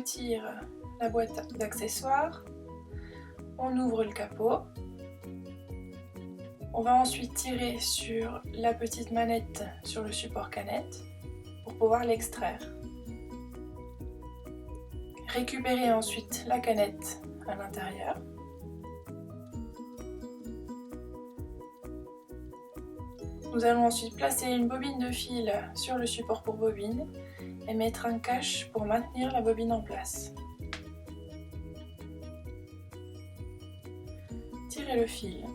retire la boîte d'accessoires, on ouvre le capot. On va ensuite tirer sur la petite manette sur le support canette pour pouvoir l'extraire. Récupérez ensuite la canette à l'intérieur. Nous allons ensuite placer une bobine de fil sur le support pour bobine et mettre un cache pour maintenir la bobine en place. Tirez le fil.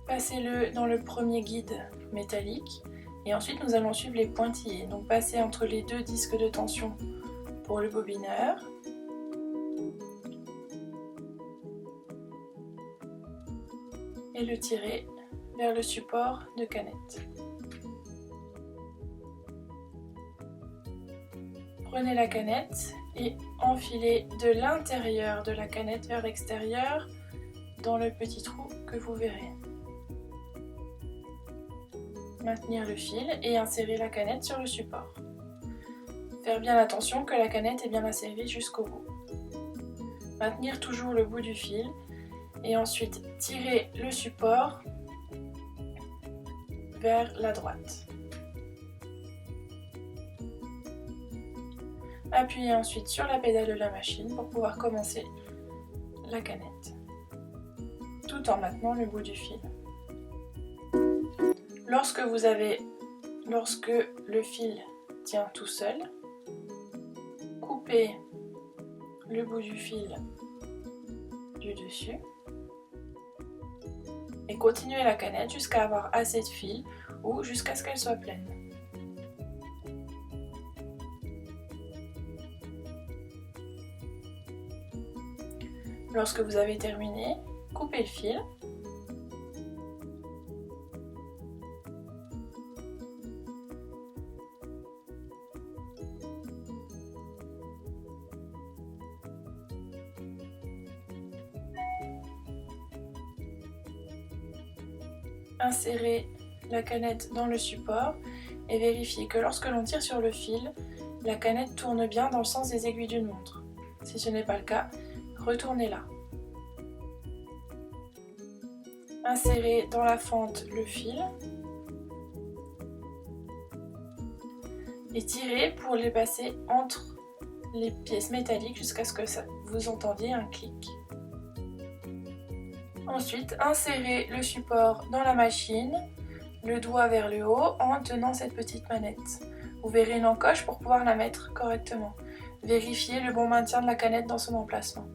Passez-le dans le premier guide métallique et ensuite nous allons suivre les pointillés. Donc passez entre les deux disques de tension pour le bobineur. Et le tirer vers le support de canette. Prenez la canette et enfilez de l'intérieur de la canette vers l'extérieur dans le petit trou que vous verrez. Maintenir le fil et insérer la canette sur le support. Faire bien attention que la canette est bien asservie jusqu'au bout. Maintenir toujours le bout du fil et ensuite tirer le support vers la droite. Appuyez ensuite sur la pédale de la machine pour pouvoir commencer la canette, tout en maintenant le bout du fil. Lorsque le fil tient tout seul, coupez le bout du fil du dessus et continuez la canette jusqu'à avoir assez de fil ou jusqu'à ce qu'elle soit pleine. Lorsque vous avez terminé, coupez le fil. Insérez la canette dans le support et vérifiez que lorsque l'on tire sur le fil, la canette tourne bien dans le sens des aiguilles d'une montre. Si ce n'est pas le cas, retournez-la. Insérez dans la fente le fil et tirez pour les passer entre les pièces métalliques jusqu'à ce que vous entendiez un clic. Ensuite, insérez le support dans la machine, le doigt vers le haut en tenant cette petite manette. Vous verrez une encoche pour pouvoir la mettre correctement. Vérifiez le bon maintien de la canette dans son emplacement.